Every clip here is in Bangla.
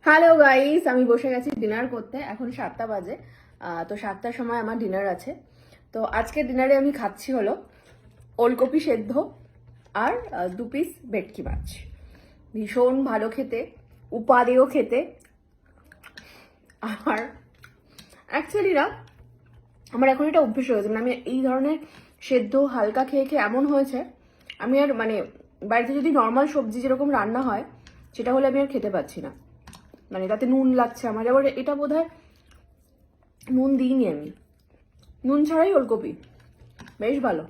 হ্যালো গাইস, আমি বসে গেছি ডিনার করতে। এখন 7টা বাজে। তো 7টার সময় আমার ডিনার আছে। তো আজকে ডিনারে আমি খাচ্ছি হলো ওলকপি সেদ্ধ আর 2 পিস ভেটকি মাছ। ভীষণ ভালো খেতে, উপাদেয় খেতে। আর অ্যাকচুয়ালি না, আমার এখন এটা অভ্যেস হয়েছে। মানে আমি এই ধরনের সেদ্ধ হালকা খেয়ে খেয়ে এমন হয়েছে, আমি আর মানে বাড়িতে যদি নর্মাল সবজি যেরকম রান্না হয় সেটা হলে আমি আর খেতে পাচ্ছি না। মানে তাতে নুন লাগছে আমার। এবার এটা বোধহয় নুন দিইনি আমি, নুন ছাড়াই ওলকপি বেশ ভালো।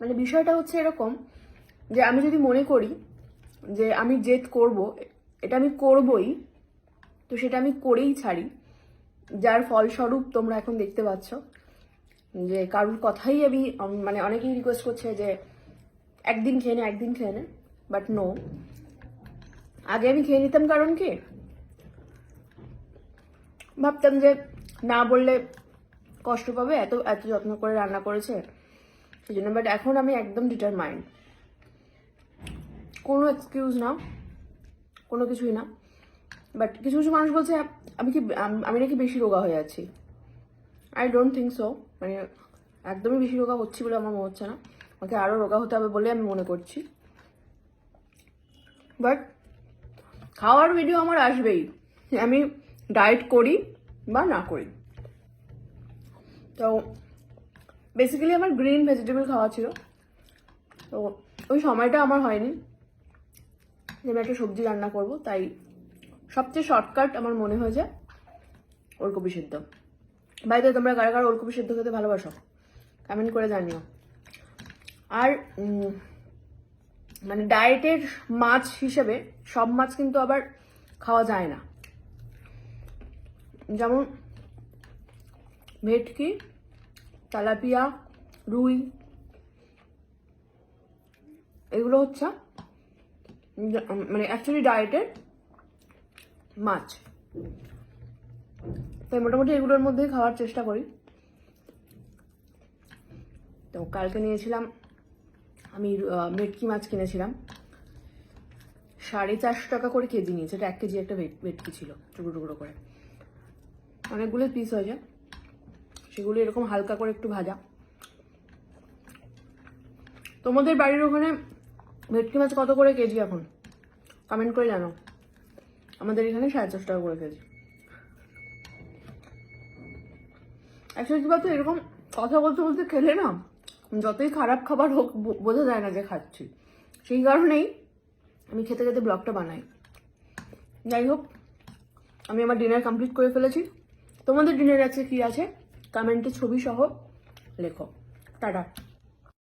মানে বিষয়টা হচ্ছে এরকম যে আমি যদি মনে করি যে আমি জেদ করব, এটা আমি করবই, তো সেটা আমি করেই ছাড়ি। যার ফলস্বরূপ তোমরা এখন দেখতে পাচ্ছ যে কারোর কথাই আমি মানে অনেকেই রিকোয়েস্ট করছে যে একদিন খেয়ে নে, একদিন খেয়ে নে, বাট নো। আগে আমি খেয়ে নিতাম, কারণ কি ভাবতাম যে না বললে কষ্ট পাবে, এত এত যত্ন করে রান্না করেছে সেই জন্য। বাট এখন আমি একদম ডিটারমাইন্ড, কোনো এক্সকিউজ না, কোনো কিছুই না। বাট কিছু কিছু মানুষ বলছে আমি নাকি বেশি রোগা হয়ে যাচ্ছি। I don't think so. মানে একদমই বেশি রোগা হচ্ছি বলে আমার মনে হচ্ছে না। আমাকে আরও রোগা হতে হবে বলে আমি মনে করছি। বাট খাওয়ার ভিডিও আমার আসবেই, আমি ডায়েট করি বা না করি। তো বেসিক্যালি আমার গ্রিন ভেজিটেবল খাওয়া ছিল, তো ওই সময়টা আমার হয়নি যে আমি একটা সবজি রান্না করব। তাই সবচেয়ে শর্টকাট আমার মনে হয় যে ওলকপি সেদ্ধ। বাইরে তোমরা কারা কারা ওলকপি সেদ্ধ খেতে ভালোবাসো কমেন্ট করে জানিও। আর মানে ডায়েটের মাছ হিসেবে সব মাছ কিন্তু আবার খাওয়া যায় না। যেমন ভেটকি, তেলাপিয়া, রুই, এগুলো হচ্ছে মানে অ্যাকচুয়ালি ডায়েটের মাছ। তাই মোটামুটি এগুলোর মধ্যেই খাওয়ার চেষ্টা করি। তো কালকে নিয়েছিলাম আমি ভেটকি মাছ কিনেছিলাম, 450 টাকা করে কেজি নিয়েছে। এটা 1 কেজি একটা ভেটকি ছিল, টুকরো টুকরো করে অনেকগুলো পিস হয়েছে। সেগুলো এরকম হালকা করে একটু ভাজা। তোমাদের বাড়ির ওখানে ভেটকি মাছ কত করে কেজি এখন কমেন্ট করে জানো। আমাদের এখানে 450 টাকা করে কেজি। অ্যাকচুয়ালি কি বলতো, এরকম কথা বলতে বলতে খেলে না যতই খারাপ খাবার হোক বোঝা যায় না যে খাচ্ছি। সেই কারণেই আমি খেতে খেতে ব্লগটা বানাই। যাই হোক, আমি আমার ডিনার কমপ্লিট করে ফেলেছি। তোমাদের ডিনার আছে কি আছে কমেন্টে ছবি সহ লেখো। টাটা।